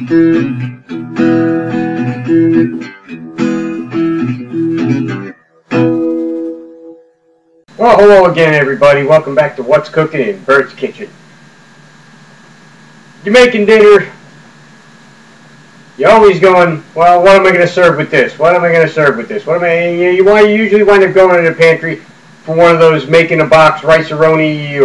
Well, hello again, everybody. Welcome back to What's Cooking in Bert's Kitchen. You're making dinner. You're always going, well, what am I going to serve with this? What am I going to serve with this? What am I? You usually wind up going in the pantry for one of those making a box rice-a-roni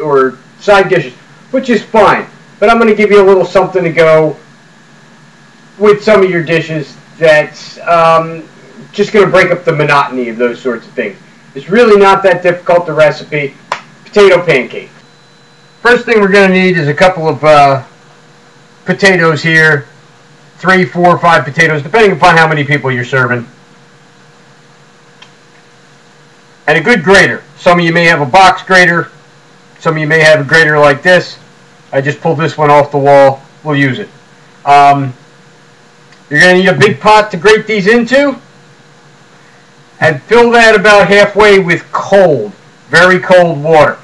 or side dishes, which is fine. But I'm going to give you a little something to go with some of your dishes that's just going to break up the monotony of those sorts of things. It's really not that difficult, the recipe. Potato pancakes. First thing we're going to need is a couple of potatoes here. 3, 4, 5 potatoes, depending upon how many people you're serving. And a good grater. Some of you may have a box grater. Some of you may have a grater like this. I just pulled this one off the wall. We'll use it. You're going to need a big pot to grate these into. And fill that about halfway with cold, very cold water.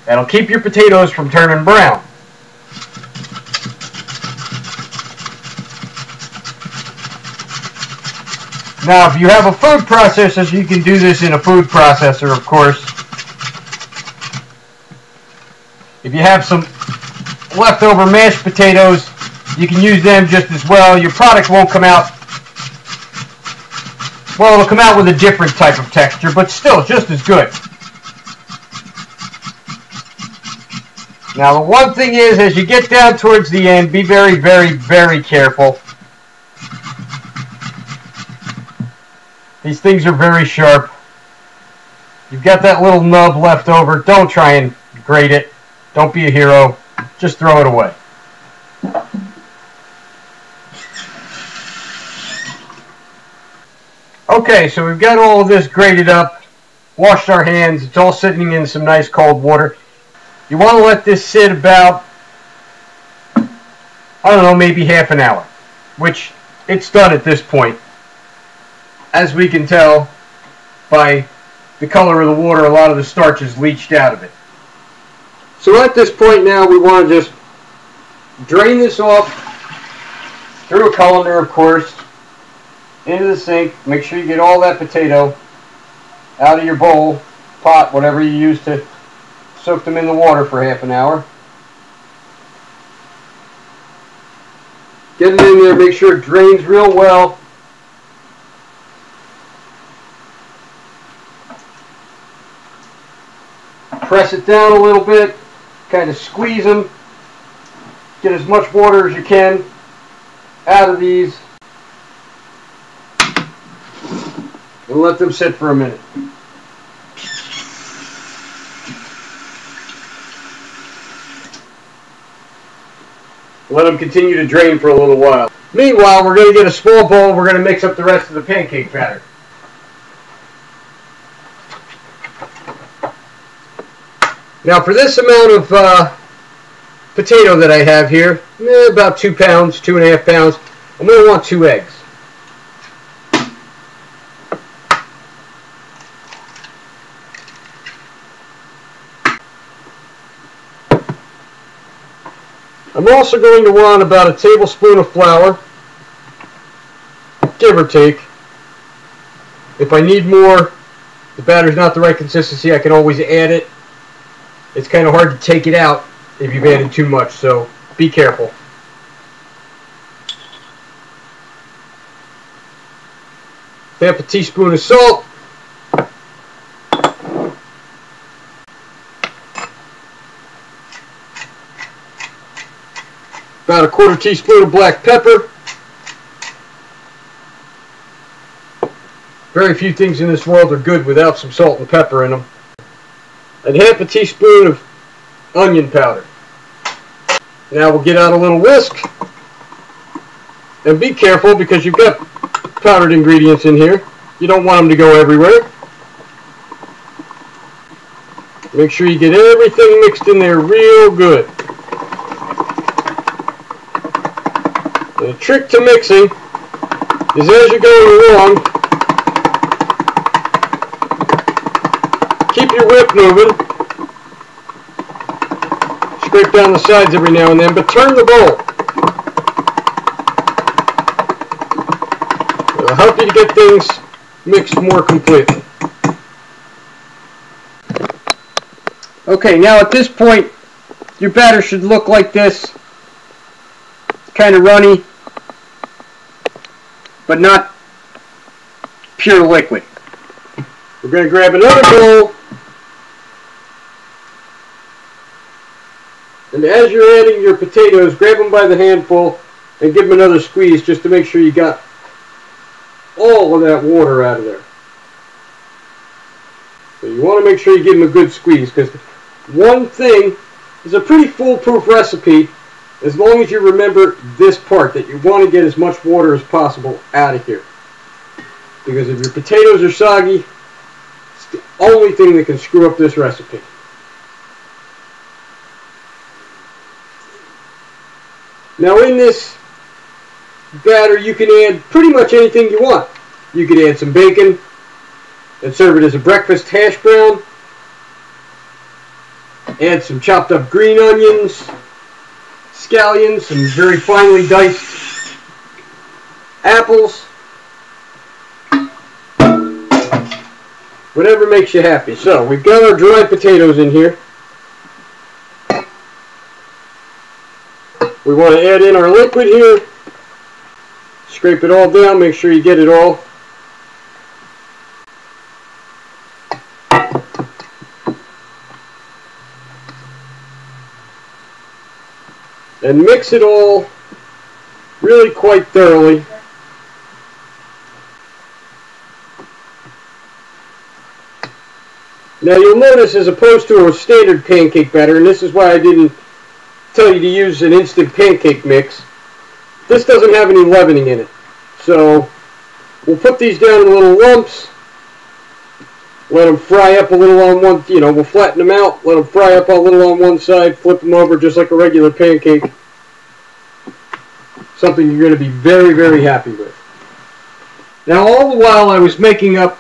That'll keep your potatoes from turning brown. Now, if you have a food processor, you can do this in a food processor, of course. If you have some leftover mashed potatoes, you can use them just as well. Your product won't come out, well, it'll come out with a different type of texture, but still just as good. Now, the one thing is, as you get down towards the end, be very, very, very careful. These things are very sharp. You've got that little nub left over. Don't try and grate it. Don't be a hero. Just throw it away. Okay, so we've got all of this grated up, washed our hands. It's all sitting in some nice cold water. You want to let this sit about, I don't know, maybe half an hour, which it's done at this point. As we can tell by the color of the water, a lot of the starch is leached out of it. So at this point now, we want to just drain this off through a colander, of course, into the sink. Make sure you get all that potato out of your bowl, pot, whatever you use to soak them in the water for half an hour. Get it in there, make sure it drains real well. Press it down a little bit, kind of squeeze them. Get as much water as you can out of these. And let them sit for a minute. Let them continue to drain for a little while. Meanwhile, we're going to get a small bowl. We're going to mix up the rest of the pancake batter. Now, for this amount of potato that I have here, about 2 pounds, 2.5 pounds, I'm going to want 2 eggs. I'm also going to want about a tablespoon of flour, give or take. If I need more, the batter's not the right consistency, I can always add it. It's kind of hard to take it out if you've added too much, so be careful. Half a teaspoon of salt. About a 1/4 teaspoon of black pepper. Very few things in this world are good without some salt and pepper in them. And half a teaspoon of onion powder. Now we'll get out a little whisk. And be careful because you've got powdered ingredients in here. You don't want them to go everywhere. Make sure you get everything mixed in there real good. The trick to mixing is as you're going along, keep your whip moving. Scrape down the sides every now and then, but turn the bowl. help you to get things mixed more completely. Okay, now at this point, your batter should look like this. It's kind of runny, but not pure liquid. We're going to grab another bowl, and as you're adding your potatoes, grab them by the handful and give them another squeeze just to make sure you got all of that water out of there. So you want to make sure you give them a good squeeze, because one thing is a pretty foolproof recipe as long as you remember this part, that you want to get as much water as possible out of here. Because if your potatoes are soggy, it's the only thing that can screw up this recipe. Now in this batter you can add pretty much anything you want. You could add some bacon and serve it as a breakfast hash brown. Add some chopped up green onions, scallions, some very finely diced apples. Whatever makes you happy. So we've got our dried potatoes in here. We want to add in our liquid here. Scrape it all down, make sure you get it all. And mix it all really quite thoroughly. Now you'll notice, as opposed to a standard pancake batter, and this is why I didn't tell you to use an instant pancake mix, this doesn't have any leavening in it. So we'll put these down in little lumps, let them fry up a little on one, we'll flatten them out, let them fry up a little on one side, flip them over just like a regular pancake. Something you're going to be very, very happy with. Now all the while I was making up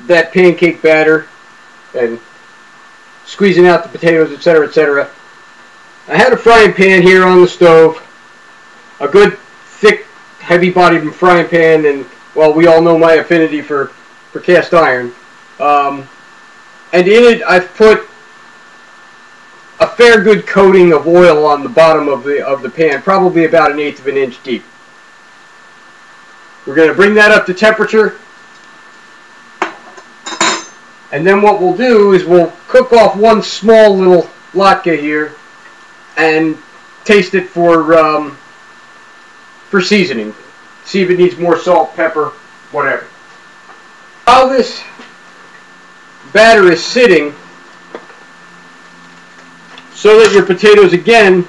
that pancake batter and squeezing out the potatoes, etc., etc., I had a frying pan here on the stove, a good thick, heavy-bodied frying pan, and well, we all know my affinity for cast iron. And in it I've put a fair good coating of oil on the bottom of the pan, probably about 1/8 of an inch deep. We're going to bring that up to temperature, and then what we'll do is we'll cook off one small little latke here and taste it for seasoning. See if it needs more salt, pepper, whatever. While this batter is sitting, so that your potatoes again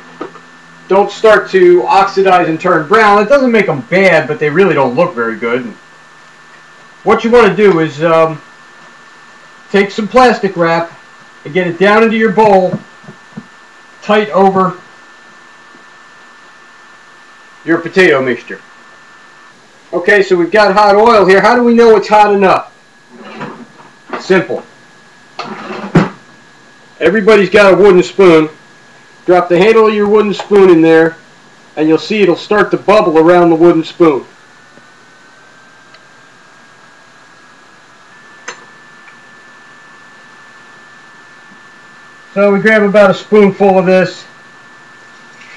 don't start to oxidize and turn brown. It doesn't make them bad, but they really don't look very good. What you want to do is take some plastic wrap and get it down into your bowl, tight over your potato mixture. Okay, so we've got hot oil here. How do we know it's hot enough? Simple. Everybody's got a wooden spoon. Drop the handle of your wooden spoon in there, and you'll see it'll start to bubble around the wooden spoon. So we grab about a spoonful of this,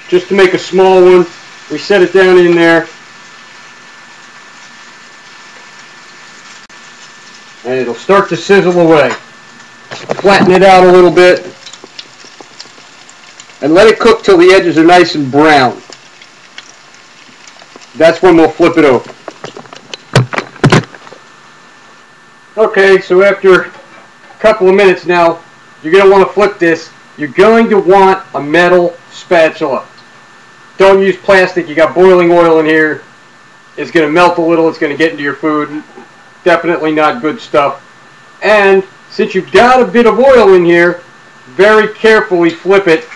just to make a small one. We set it down in there, and it'll start to sizzle away. Flatten it out a little bit, and let it cook till the edges are nice and brown. That's when we'll flip it over. Okay, so after a couple of minutes now, you're going to want to flip this. You're going to want a metal spatula. Don't use plastic. You got boiling oil in here. It's going to melt a little. It's going to get into your food. Definitely not good stuff. And since you've got a bit of oil in here, very carefully flip it.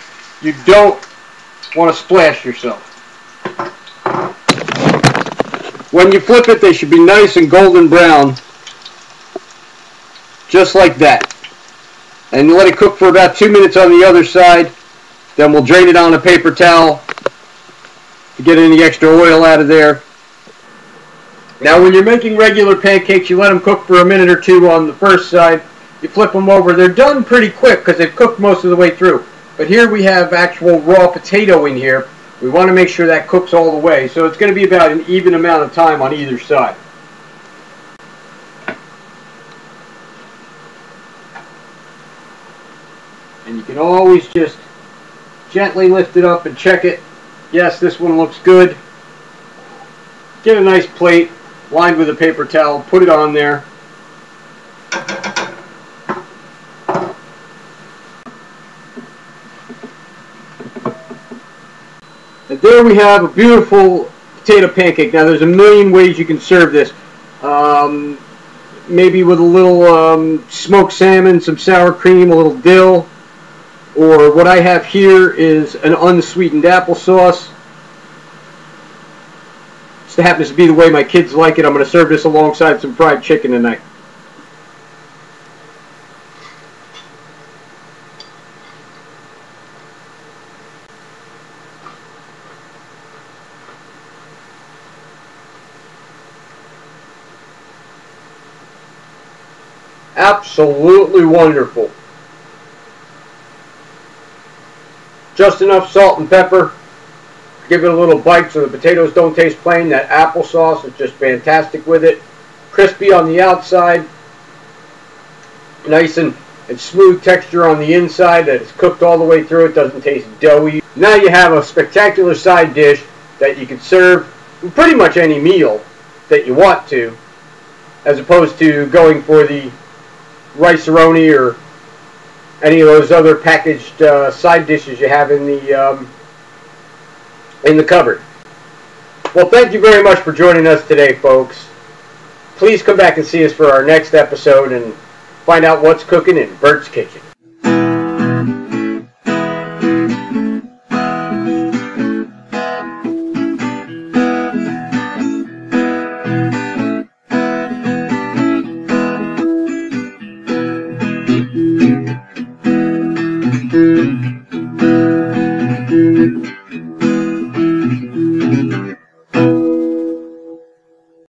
You don't want to splash yourself. When you flip it, they should be nice and golden brown, just like that. And you let it cook for about 2 minutes on the other side. Then we'll drain it on a paper towel to get any extra oil out of there. Now when you're making regular pancakes, you let them cook for a minute or two on the first side. You flip them over. They're done pretty quick because they've cooked most of the way through. But here we have actual raw potato in here. We want to make sure that cooks all the way. So it's going to be about an even amount of time on either side. And you can always just gently lift it up and check it. Yes, this one looks good. Get a nice plate lined with a paper towel. Put it on there. And there we have a beautiful potato pancake. Now there's a million ways you can serve this. Maybe with a little smoked salmon, some sour cream, a little dill. Or what I have here is an unsweetened applesauce. Just happens to be the way my kids like it. I'm going to serve this alongside some fried chicken tonight. Absolutely wonderful. Just enough salt and pepper. Give it a little bite so the potatoes don't taste plain. That applesauce is just fantastic with it. Crispy on the outside. Nice and smooth texture on the inside that it's cooked all the way through. It doesn't taste doughy. Now you have a spectacular side dish that you can serve with pretty much any meal that you want to, as opposed to going for the rice-a-roni or any of those other packaged side dishes you have in the cupboard. Well, thank you very much for joining us today, folks. Please come back and see us for our next episode and find out what's cooking in Bert's kitchen.